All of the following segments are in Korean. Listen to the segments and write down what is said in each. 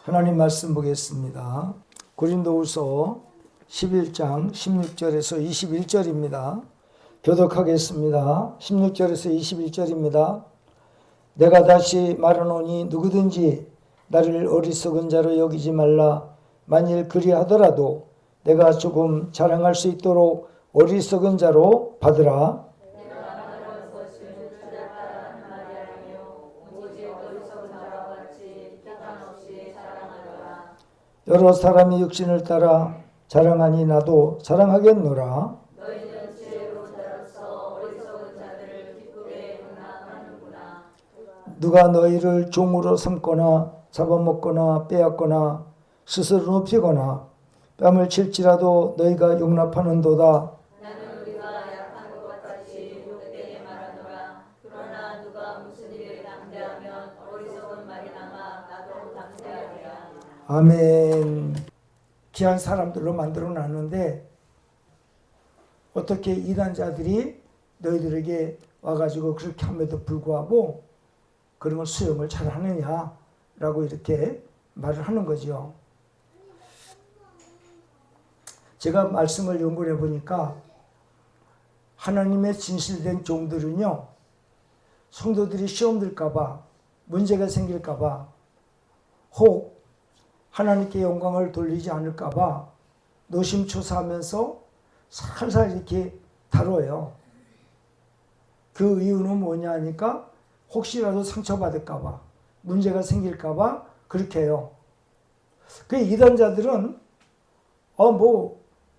하나님 말씀 보겠습니다. 고린도후서 11장 16절에서 21절입니다. 교독하겠습니다. 16절에서 21절입니다. 내가 다시 말하노니 누구든지 나를 어리석은 자로 여기지 말라. 만일 그리하더라도 내가 조금 자랑할 수 있도록 어리석은 자로 받으라. 여러 사람이 육신을 따라 자랑하니 나도 자랑하겠노라. 너희는 지혜로운 자로서 어리석은 자들을 기쁘게 용납하는구나. 누가 너희를 종으로 삼거나 잡아먹거나 빼앗거나 스스로 높이거나 뺨을 칠지라도 너희가 용납하는도다. 나는 우리가 약한 것 같이 욕되게 말하노라. 그러나 누가 무슨 일을 담대하면 어리석은 말이 남아 나도 담대하리라. 아멘. 귀한 사람들로 만들어 놨는데 어떻게 이단자들이 너희들에게 와가지고 그렇게 함에도 불구하고 그런 걸 수용을 잘 하느냐라고 이렇게 말을 하는 거죠. 제가 말씀을 연구해 보니까 하나님의 진실된 종들은요, 성도들이 시험 들까봐, 문제가 생길까봐, 혹 하나님께 영광을 돌리지 않을까봐 노심초사하면서 살살 이렇게 다뤄요. 그 이유는 뭐냐 하니까 혹시라도 상처받을까봐, 문제가 생길까봐 그렇게 해요. 그 이단자들은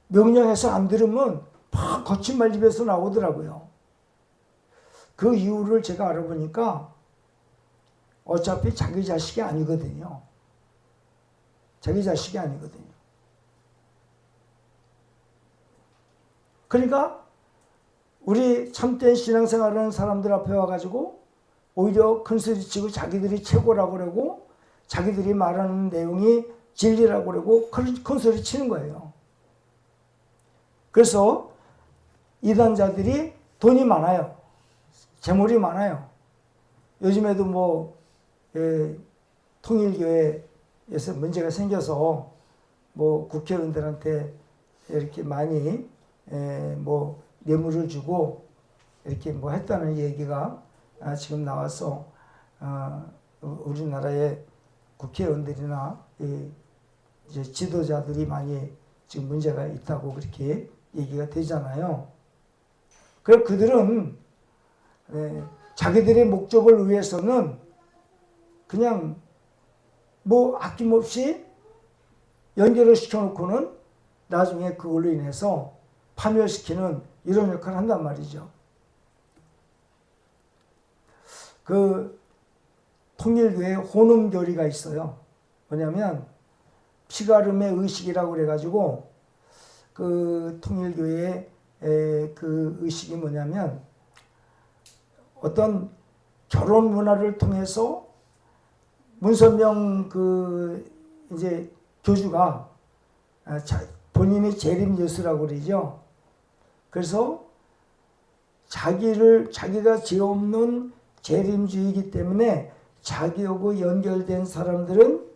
명령해서 안 들으면 막 거친 말 입에서 나오더라고요. 그 이유를 제가 알아보니까 어차피 자기 자식이 아니거든요. 자기 자식이 아니거든요. 그러니까 우리 참된 신앙생활하는 사람들 앞에 와가지고 오히려 큰소리치고 자기들이 최고라고 그러고 자기들이 말하는 내용이 진리라고 그러고 큰소리치는 거예요. 그래서 이단자들이 돈이 많아요. 재물이 많아요. 요즘에도 통일교회에서 문제가 생겨서 국회의원들한테 이렇게 많이 뇌물을 주고 이렇게 했다는 얘기가 지금 나와서 우리나라의 국회의원들이나 이제 지도자들이 많이 지금 문제가 있다고 그렇게 얘기가 되잖아요. 그래서 그들은 자기들의 목적을 위해서는 그냥 아낌없이 연결을 시켜놓고는 나중에 그걸로 인해서 파멸시키는 이런 역할을 한단 말이죠. 그 통일교회 혼음교리가 있어요. 뭐냐면 피가름의 의식이라고 그래가지고 그 통일교회의 그 의식이 뭐냐면 어떤 결혼 문화를 통해서 문선명 이제 교주가 본인이 재림예수라고 그러죠. 그래서 자기가 죄 없는 재림주의이기 때문에 자기하고 연결된 사람들은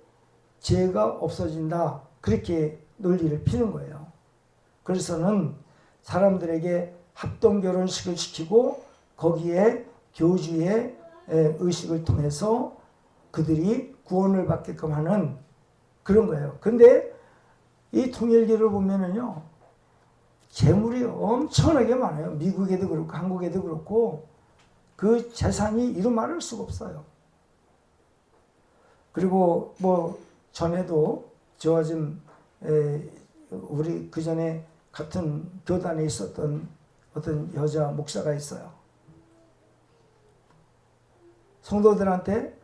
죄가 없어진다. 그렇게 논리를 피는 거예요. 그래서는 사람들에게 합동결혼식을 시키고 거기에 교주의 의식을 통해서 그들이 구원을 받게끔 하는 그런 거예요. 근데 이 통일교를 보면은요, 재물이 엄청나게 많아요. 미국에도 그렇고 한국에도 그렇고 그 재산이 이루 말할 수가 없어요. 그리고 전에도 저와 좀 우리 그 전에 같은 교단에 있었던 어떤 여자 목사가 있어요. 성도들한테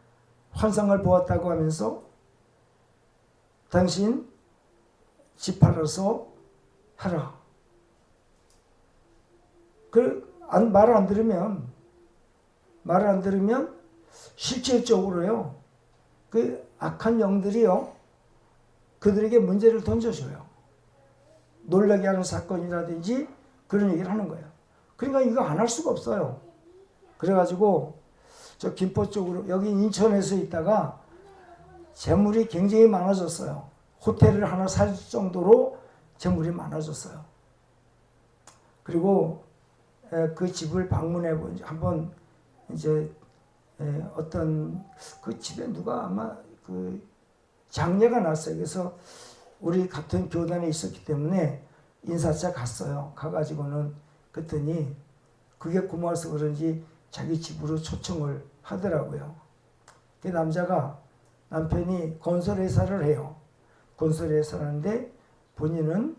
환상을 보았다고 하면서 당신 집 팔아서 하라. 말을 안 들으면 실질적으로요, 그 악한 영들이요, 그들에게 문제를 던져줘요. 놀라게 하는 사건이라든지 그런 얘기를 하는 거예요. 그러니까 이거 안 할 수가 없어요. 그래가지고 저 김포 쪽으로, 여기 인천에서 있다가 재물이 굉장히 많아졌어요. 호텔을 하나 살 정도로 재물이 많아졌어요. 그리고 그 집을 방문해 본 한번 이제 어떤 그 집에 누가 아마 그 장례가 났어요. 그래서 우리 같은 교단에 있었기 때문에 인사차 갔어요. 가가지고는 그랬더니 그게 고마워서 그런지 자기 집으로 초청을 하더라고요. 그 남편이 건설회사를 해요. 건설회사를 하는데 본인은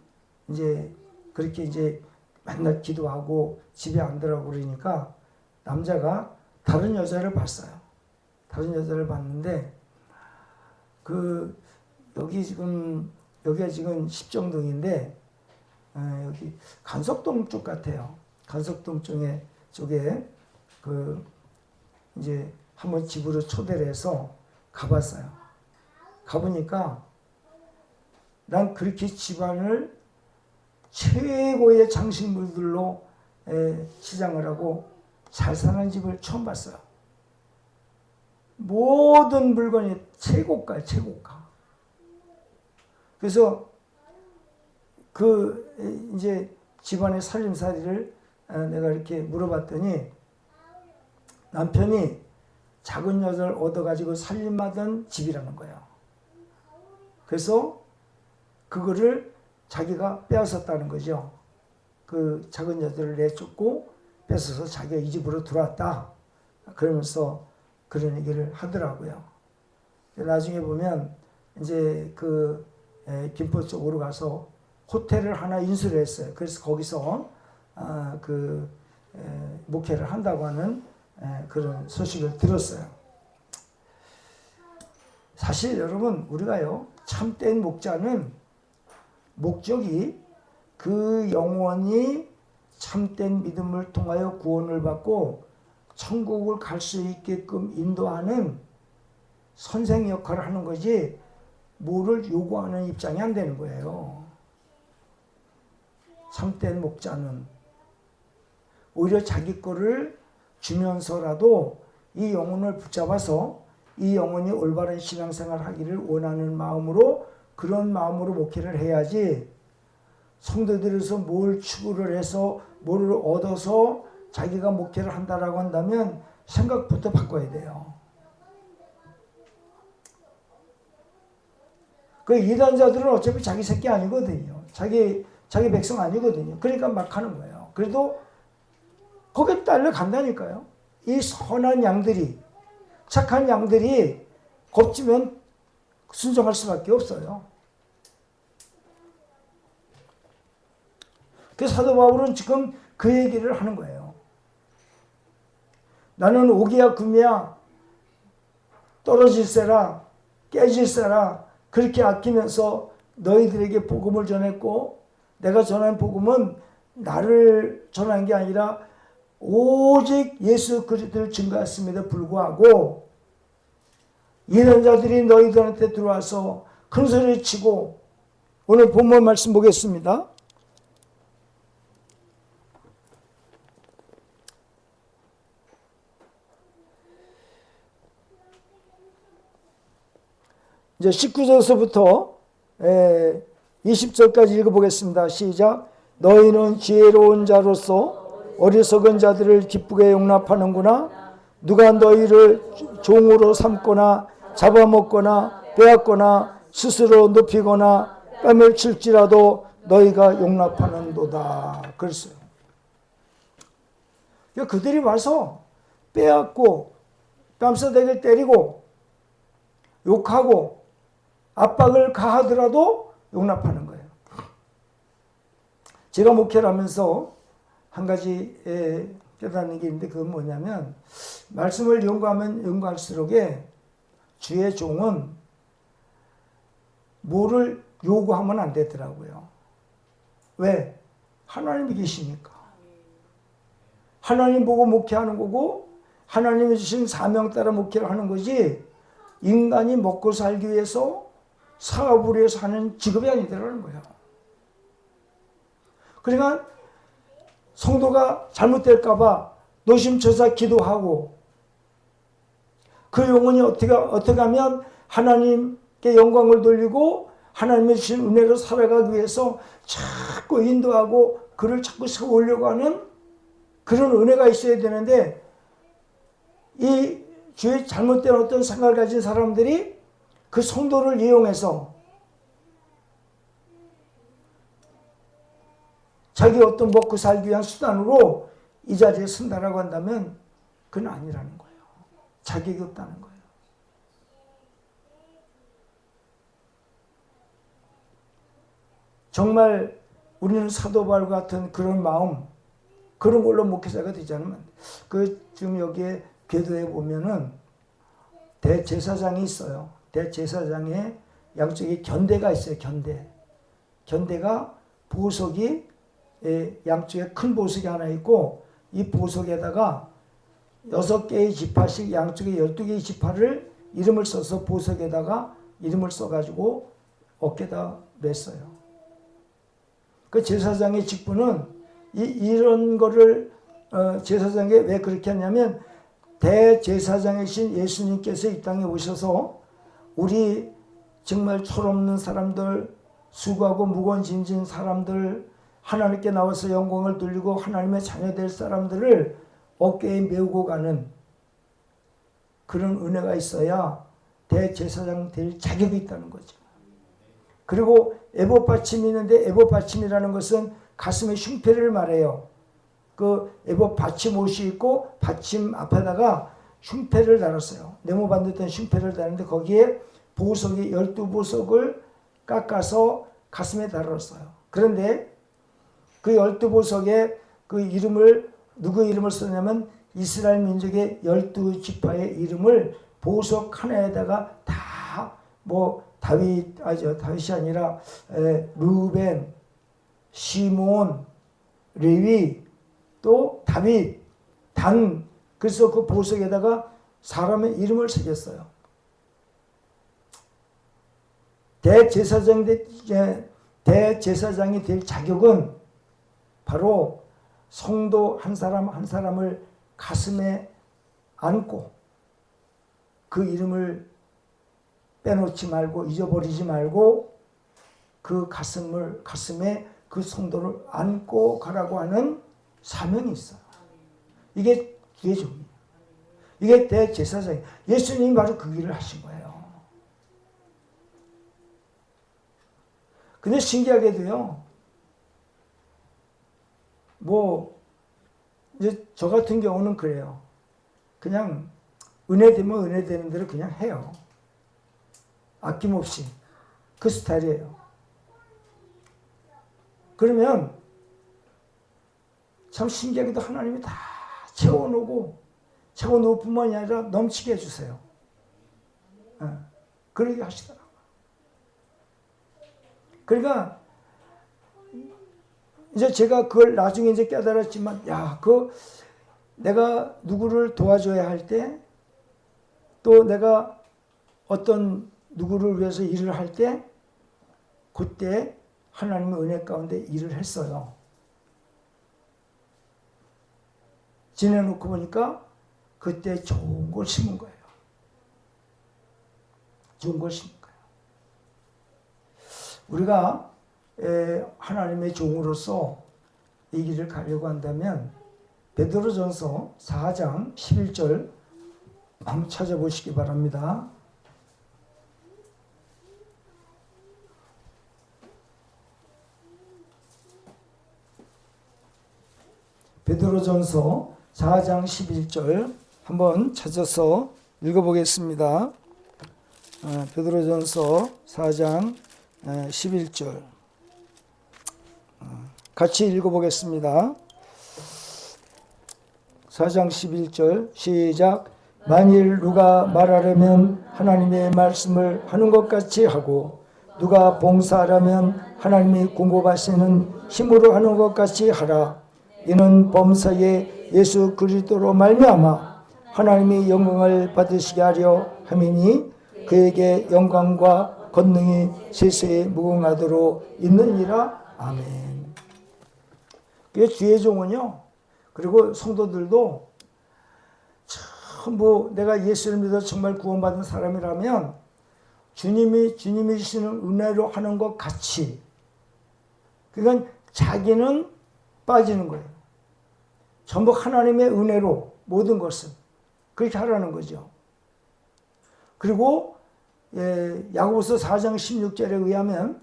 이제 그렇게 이제 맨날 기도하고 집에 안 들어가고 그러니까 남자가 다른 여자를 봤어요. 다른 여자를 봤는데 여기가 지금 십정동인데 여기 간석동 쪽 같아요. 간석동 쪽에 이제 한번 집으로 초대를 해서 가봤어요. 가보니까 난 그렇게 집안을 최고의 장식물들로 치장을 하고 잘 사는 집을 처음 봤어요. 모든 물건이 최고가예요, 최고가. 그래서 이제 집안의 살림살이를 내가 이렇게 물어봤더니 남편이 작은 여자를 얻어가지고 살림하던 집이라는 거예요. 그래서 그거를 자기가 빼앗았다는 거죠. 그 작은 여자를 내쫓고 뺏어서 자기가 이 집으로 들어왔다. 그러면서 그런 얘기를 하더라고요. 나중에 보면 이제 김포 쪽으로 가서 호텔을 하나 인수를 했어요. 그래서 거기서 목회를 한다고 하는 그런 소식을 들었어요. 사실 여러분 우리가요 참된 목자는 목적이 그 영혼이 참된 믿음을 통하여 구원을 받고 천국을 갈 수 있게끔 인도하는 선생 역할을 하는 거지 뭐를 요구하는 입장이 안 되는 거예요. 참된 목자는 오히려 자기 거를 주면서라도 이 영혼을 붙잡아서 이 영혼이 올바른 신앙생활을 하기를 원하는 마음으로 그런 마음으로 목회를 해야지 성도들에서 뭘 추구를 해서 뭘 얻어서 자기가 목회를 한다라고 한다면 생각부터 바꿔야 돼요. 그 이단자들은 어차피 자기 새끼 아니거든요. 자기 백성 아니거든요. 그러니까 막 하는 거예요. 그래도 거기에 딸려간다니까요. 이 선한 양들이 착한 양들이 겁지면 순종할 수밖에 없어요. 그 사도 바울은 지금 그 얘기를 하는 거예요. 나는 오기야 금이야 떨어질세라 깨질세라 그렇게 아끼면서 너희들에게 복음을 전했고 내가 전한 복음은 나를 전한 게 아니라 오직 예수 그리스도를 증거했음에도 불구하고 이런 자들이 너희들한테 들어와서 큰 소리를 치고 오늘 본문 말씀 보겠습니다. 이제 19절서부터 20절까지 읽어보겠습니다. 시작. 너희는 지혜로운 자로서 어리석은 자들을 기쁘게 용납하는구나. 누가 너희를 종으로 삼거나 잡아먹거나 빼앗거나 스스로 높이거나 뺨을 칠지라도 너희가 용납하는도다. 그랬어요. 그들이 와서 빼앗고 뺨싸대기를 때리고 욕하고 압박을 가하더라도 용납하는 거예요. 제가 목회를 하면서 한 가지 깨닫는 게 있는데 그건 뭐냐면 말씀을 연구하면 연구할수록 주의 종은 뭐를 요구하면 안 되더라고요. 왜? 하나님이 계시니까. 하나님 보고 목회하는 거고 하나님이 주신 사명 따라 목회를 하는 거지 인간이 먹고 살기 위해서 사업을 위해서 하는 직업이 아니더라는 거예요. 그러니까 성도가 잘못될까봐 노심초사 기도하고 그 영혼이 어떻게 하면 하나님께 영광을 돌리고 하나님의 주신 은혜로 살아가기 위해서 자꾸 인도하고 그를 자꾸 세우려고 하는 그런 은혜가 있어야 되는데, 이 주의 잘못된 어떤 생각을 가진 사람들이 그 성도를 이용해서 자기 어떤 먹고 살기 위한 수단으로 이 자리에 쓴다라고 한다면 그건 아니라는 거예요. 자격이 없다는 거예요. 정말 우리는 사도 바울 같은 그런 마음, 그런 걸로 목회자가 되지 않으면, 지금 여기에 궤도에 보면은 대제사장이 있어요. 대제사장에 양쪽에 견대가 있어요. 견대가 보석이 양쪽에 큰 보석이 하나 있고, 이 보석에다가 6개의 지파씩 양쪽에 12개의 지파를 이름을 써서 보석에다가 이름을 써가지고 어깨다 맸어요. 그 제사장의 직분은 이런 거를 제사장이 왜 그렇게 하냐면, 대제사장이신 예수님께서 이 땅에 오셔서 우리 정말 철없는 사람들, 수고하고 무거운 짐진 사람들, 하나님께 나와서 영광을 돌리고 하나님의 자녀 될 사람들을 어깨에 메우고 가는 그런 은혜가 있어야 대제사장 될 자격이 있다는 거죠. 그리고 에봇 받침이 있는데, 에봇 받침이라는 것은 가슴의 흉패를 말해요. 그 에봇 받침 옷이 있고 받침 앞에다가 흉패를 달았어요. 네모 반듯한 흉패를 달았는데 거기에 보석이 12보석을 깎아서 가슴에 달았어요. 그런데 그 12보석에 그 이름을, 누구 이름을 썼냐면 이스라엘 민족의 12지파의 이름을 보석 하나에다가 다 다윗이 아니라 루벤, 시몬, 레위, 또 다윗, 단, 그래서 그 보석에다가 사람의 이름을 새겼어요. 대제사장이 될 자격은 바로 성도 한 사람 한 사람을 가슴에 안고 그 이름을 빼놓지 말고 잊어버리지 말고 그 가슴에 그 성도를 안고 가라고 하는 사명이 있어요. 이게 종이에요. 이게 대제사장이에요. 예수님이 바로 그 일을 하신 거예요. 근데 신기하게도요, 이제 저 같은 경우는 그래요. 그냥 은혜 되면 은혜 되는 대로 그냥 해요. 아낌없이. 그 스타일이에요. 그러면 참 신기하게도 하나님이 다 채워놓을 뿐만이 아니라 넘치게 해주세요. 그러게 하시더라고요. 그러니까 이제 제가 그걸 나중에 이제 깨달았지만, 내가 누구를 도와줘야 할 때, 또 내가 어떤 누구를 위해서 일을 할 때, 그때 하나님의 은혜 가운데 일을 했어요. 지내놓고 보니까 그때 좋은 걸 심은 거예요. 좋은 걸 심은 거예요. 우리가 하나님의 종으로서 이 길을 가려고 한다면 베드로전서 4장 11절 한번 찾아보시기 바랍니다. 베드로전서 4장 11절 한번 찾아서 읽어보겠습니다. 베드로전서 4장 11절 같이 읽어보겠습니다. 4장 11절 시작. 만일 누가 말하려면 하나님의 말씀을 하는 것 같이 하고, 누가 봉사하려면 하나님이 공급하시는 힘으로 하는 것 같이 하라. 이는 범사에 예수 그리스도로 말미암아 하나님의 영광을 받으시게 하려 함이니, 그에게 영광과 권능이 세세에 무궁하도록 있느니라. 아멘. 그게 주의 종은요, 그리고 성도들도 전부 내가 예수를 믿어 정말 구원받은 사람이라면 주님이 주시는 은혜로 하는 것 같이. 그러니까 자기는 빠지는 거예요. 전부 하나님의 은혜로 모든 것은 그렇게 하라는 거죠. 그리고 야고보서 4장 16절에 의하면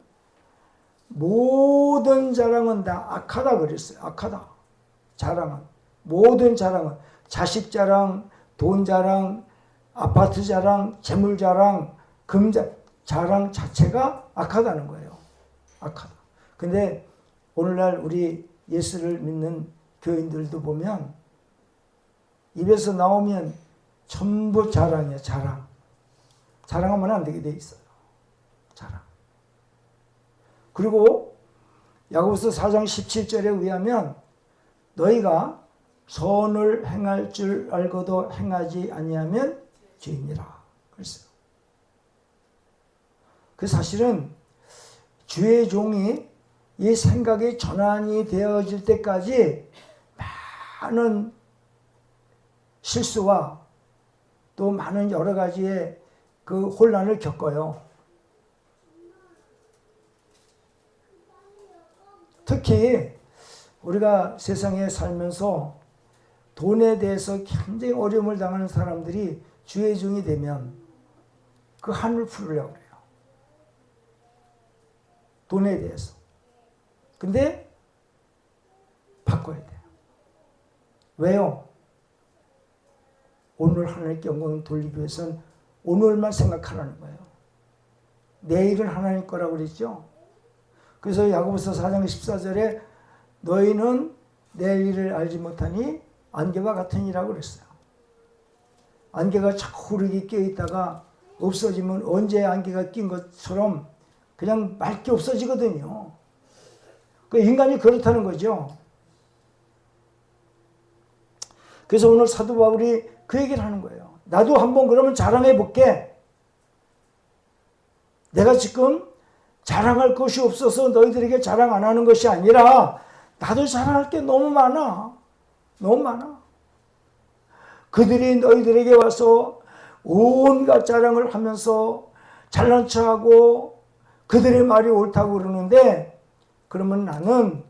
모든 자랑은 다 악하다 그랬어요. 악하다. 자랑은. 모든 자랑은 자식 자랑, 돈 자랑, 아파트 자랑, 재물 자랑, 자랑 자체가 악하다는 거예요. 악하다. 근데 오늘날 우리 예수를 믿는 교인들도 보면 입에서 나오면 전부 자랑이에요. 자랑. 자랑하면 안 되게 돼 있어요. 자랑. 그리고 야고보서 4장 17절에 의하면 너희가 선을 행할 줄 알고도 행하지 아니하면 죄인이라 그랬어요. 그 사실은 주의 종이 이 생각이 전환이 되어질 때까지 많은 실수와 또 많은 여러 가지의 그 혼란을 겪어요. 특히 우리가 세상에 살면서 돈에 대해서 굉장히 어려움을 당하는 사람들이 주의 종이 되면 그 한을 풀으려고 그래요. 돈에 대해서. 근데 바꿔야 돼요. 왜요? 오늘 하나님께 영광을 돌리기 위해서는 오늘만 생각하라는 거예요. 내일은 하나님 거라고 그랬죠. 그래서 야고보서 4장 14절에 너희는 내일 일을 알지 못하니 안개와 같으니라고 그랬어요. 안개가 자꾸 흐르게 껴있다가 없어지면 언제 안개가 낀 것처럼 그냥 맑게 없어지거든요. 그 인간이 그렇다는 거죠. 그래서 오늘 사도 바울이 그 얘기를 하는 거예요. 나도 한번 그러면 자랑해 볼게. 내가 지금 자랑할 것이 없어서 너희들에게 자랑 안 하는 것이 아니라 나도 자랑할 게 너무 많아. 너무 많아. 그들이 너희들에게 와서 온갖 자랑을 하면서 잘난 척하고 그들의 말이 옳다고 그러는데 그러면 나는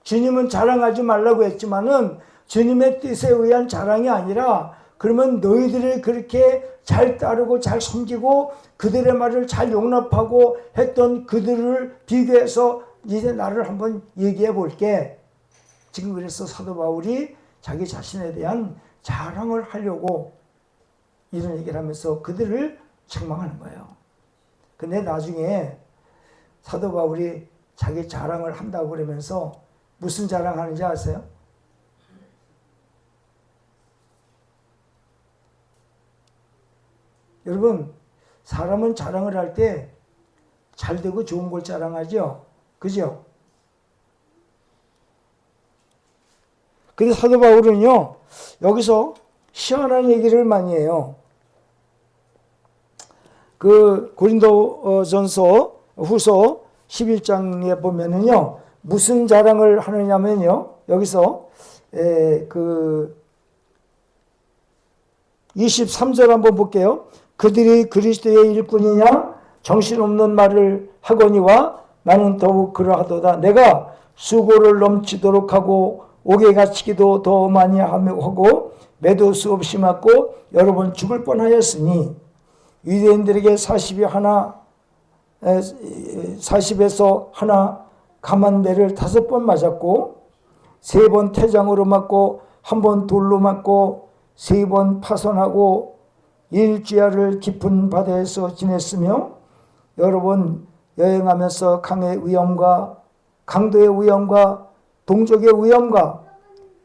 주님은 자랑하지 말라고 했지만은 주님의 뜻에 의한 자랑이 아니라 그러면 너희들을 그렇게 잘 따르고 잘 섬기고 그들의 말을 잘 용납하고 했던 그들을 비교해서 이제 나를 한번 얘기해 볼게. 지금 그래서 사도 바울이 자기 자신에 대한 자랑을 하려고 이런 얘기를 하면서 그들을 책망하는 거예요. 근데 나중에 사도 바울이 자기 자랑을 한다고 그러면서 무슨 자랑하는지 아세요? 여러분, 사람은 자랑을 할 때 잘되고 좋은 걸 자랑하죠? 그죠? 그래서 사도 바울은요, 여기서 희한한 얘기를 많이 해요. 그 고린도전서 후서 11장에 보면은요, 무슨 자랑을 하느냐면요, 여기서 그 23절 한번 볼게요. 그들이 그리스도의 일꾼이냐 정신없는 말을 하거니와 나는 더욱 그러하도다. 내가 수고를 넘치도록 하고 옥에 갇히기도 더 많이 하고 매도 수없이 맞고 여러 번 죽을 뻔하였으니 유대인들에게 40에서 하나 가만배를 5번 맞았고 3번 태장으로 맞고 1번 돌로 맞고 3번 파손하고 일주야를 깊은 바다에서 지냈으며 여러 번 여행하면서 강의 위험과 강도의 위험과 동족의 위험과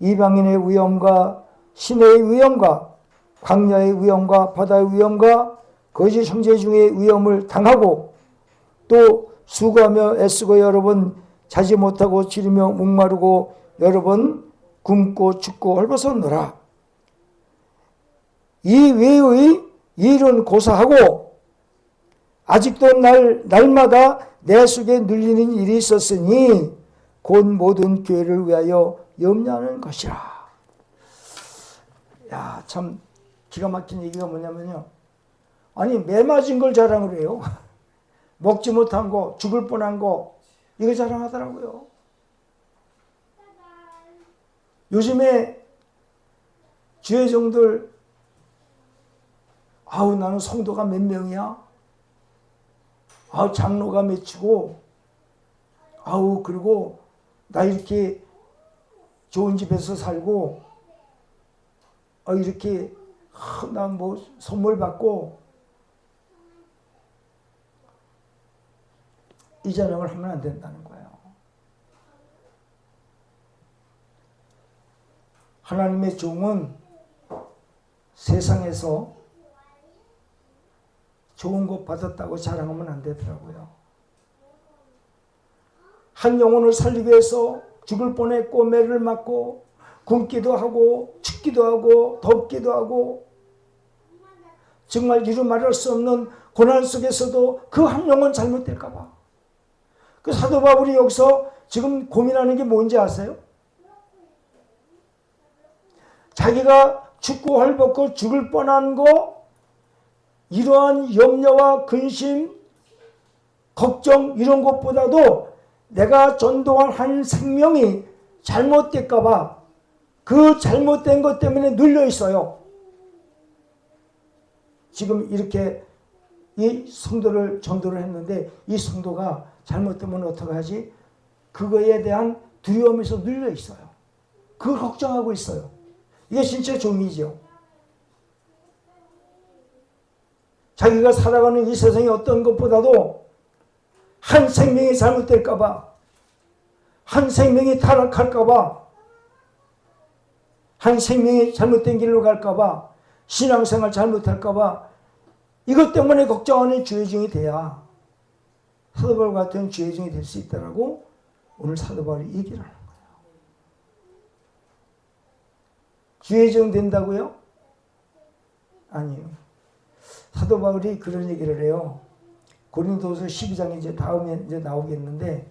이방인의 위험과 시내의 위험과 광야의 위험과 바다의 위험과 거짓 형제 중의 위험을 당하고 또 수고하며 애쓰고 여러 번 자지 못하고 지르며 목마르고 여러 번 굶고 춥고 헐벗었노라. 이 외의 일은 고사하고 아직도 날마다 내 속에 눌리는 일이 있었으니 곧 모든 교회를 위하여 염려하는 것이라. 야, 참 기가 막힌 얘기가 뭐냐면요. 아니 매 맞은 걸 자랑을 해요. 먹지 못한 거, 죽을 뻔한 거 이거 자랑하더라고요. 요즘에 주의 종들 아우 나는 성도가 몇 명이야? 아우 장로가 몇이고 아우 그리고 나 이렇게 좋은 집에서 살고 이렇게 난 뭐 선물 받고 이 자랑을 하면 안 된다는 거예요. 하나님의 종은 세상에서 좋은 것 받았다고 자랑하면 안 되더라고요. 한 영혼을 살리기 위해서 죽을 뻔했고 매를 맞고 굶기도 하고 춥기도 하고 덥기도 하고 정말 이루 말할 수 없는 고난 속에서도 그 한 영혼 잘못될까 봐. 그 사도 바울이 여기서 지금 고민하는 게 뭔지 아세요? 자기가 죽고 헐벗고 죽을 뻔한 거 이러한 염려와 근심, 걱정 이런 것보다도 내가 전도한 한 생명이 잘못될까 봐 그 잘못된 것 때문에 눌려 있어요. 지금 이렇게 이 성도를 전도를 했는데 이 성도가 잘못되면 어떡하지? 그거에 대한 두려움에서 눌려 있어요. 그걸 걱정하고 있어요. 이게 진짜 종이죠. 자기가 살아가는 이 세상의 어떤 것보다도 한 생명이 잘못될까봐, 한 생명이 타락할까봐, 한 생명이 잘못된 길로 갈까봐, 신앙생활 잘못할까봐 이것 때문에 걱정하는 주의종이 돼야 사도 바울 같은 주의종이 될 수 있다라고 오늘 사도 바울이 얘기를 하는 거예요. 주의종 된다고요? 아니요. 사도 바울이 그런 얘기를 해요. 고린도서 12장에 이제 다음에 이제 나오겠는데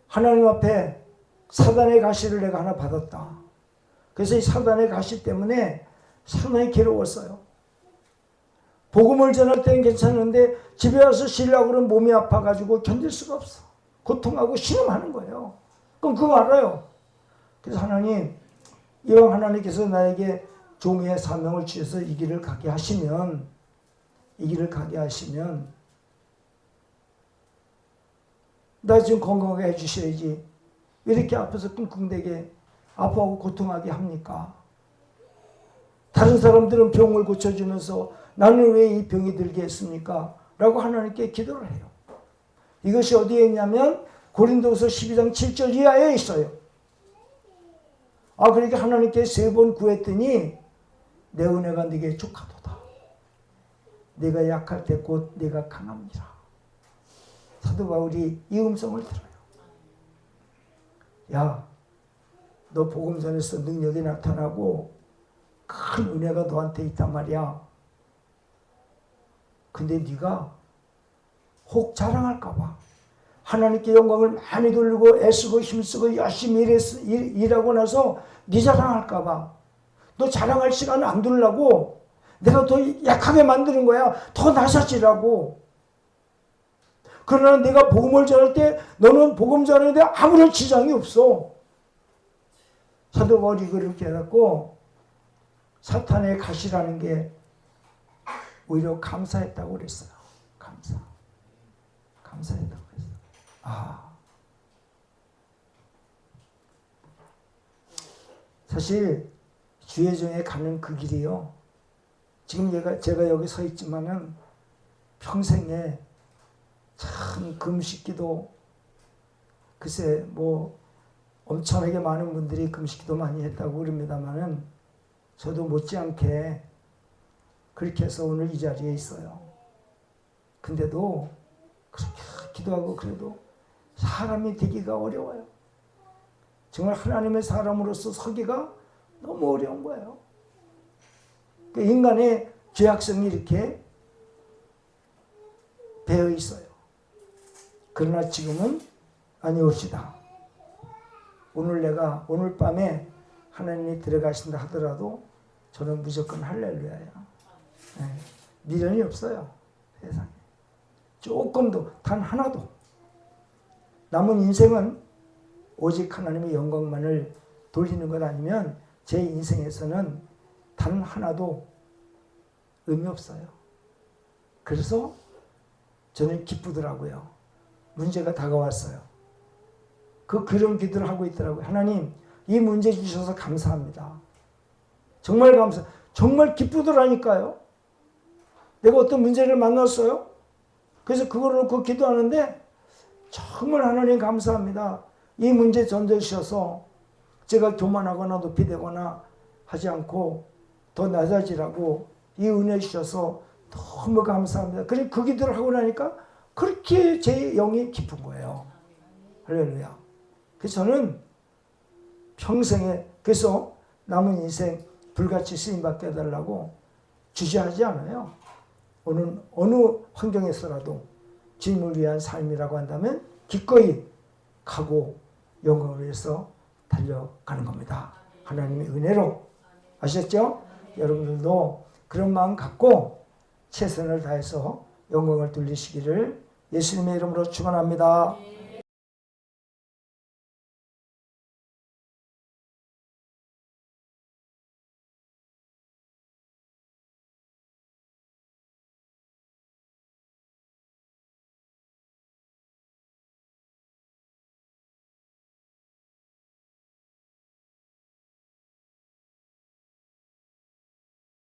하나님 앞에 사단의 가시를 내가 하나 받았다. 그래서 이 사단의 가시 때문에 상당히 괴로웠어요. 복음을 전할 때는 괜찮은데 집에 와서 쉬려고 그러면 몸이 아파가지고 견딜 수가 없어. 고통하고 신음하는 거예요. 그럼 그거 알아요. 그래서 하나님, 이왕 하나님께서 나에게 종의 사명을 주셔서 이 길을 가게 하시면 나 지금 건강하게 해주셔야지. 왜 이렇게 아파서 끙끙대게 아파하고 고통하게 합니까? 다른 사람들은 병을 고쳐주면서 나는 왜 이 병이 들게 했습니까? 라고 하나님께 기도를 해요. 이것이 어디에 있냐면 고린도서 12장 7절 이하에 있어요. 그러니까 하나님께 3번 구했더니 내 은혜가 네게 족하도다. 네가 약할 때 곧 네가 강합니다. 사도 바울이 이 음성을 들어요. 야, 너 복음 전에서 능력이 나타나고 큰 은혜가 너한테 있단 말이야. 근데 네가 혹 자랑할까 봐 하나님께 영광을 많이 돌리고 애쓰고 힘쓰고 열심히 일하고 나서 네 자랑할까 봐 너 자랑할 시간을 안 두려고 내가 더 약하게 만드는 거야. 더 나서지라고. 그러나 내가 복음을 전할 때 너는 복음 전하는데 아무런 지장이 없어. 사도 바울이 그렇게 해갖고 사탄의 가시라는 게 오히려 감사했다고 그랬어요. 감사했다고 그랬어요. 사실 주의 종에 가는 그 길이요. 지금 제가 여기 서 있지만은 평생에 참 금식기도 글쎄 뭐 엄청나게 많은 분들이 금식기도 많이 했다고 그럽니다만은 저도 못지않게 그렇게 해서 오늘 이 자리에 있어요. 근데도 그렇게 기도하고 그래도 사람이 되기가 어려워요. 정말 하나님의 사람으로서 서기가 너무 어려운 거예요. 인간의 죄악성이 이렇게 배어 있어요. 그러나 지금은 아니옵시다. 오늘 밤에 하나님이 들어가신다 하더라도 저는 무조건 할렐루야예요. 네. 미련이 없어요. 세상에. 조금도, 단 하나도. 남은 인생은 오직 하나님의 영광만을 돌리는 것 아니면 제 인생에서는 단 하나도 의미 없어요. 그래서 저는 기쁘더라고요. 문제가 다가왔어요. 그런 기도를 하고 있더라고요. 하나님, 이 문제 주셔서 감사합니다. 정말 정말 기쁘더라니까요. 내가 어떤 문제를 만났어요. 그래서 그걸 놓고 기도하는데 정말 하나님 감사합니다. 이 문제 던져주셔서 제가 교만하거나 높이되거나 하지 않고 더 낮아지라고 이 은혜 주셔서 너무 감사합니다. 그리고 그 기도를 하고 나니까 그렇게 제 영이 깊은 거예요. 할렐루야. 그래서 저는 평생에, 그래서 남은 인생 불같이 쓰임받게 해달라고 주저하지 않아요. 어느 환경에서라도 주님을 위한 삶이라고 한다면 기꺼이 가고 영광을 위해서 달려가는 겁니다. 하나님의 은혜로. 아셨죠? 여러분들도 그런 마음 갖고 최선을 다해서 영광을 돌리시기를 예수님의 이름으로 축원합니다.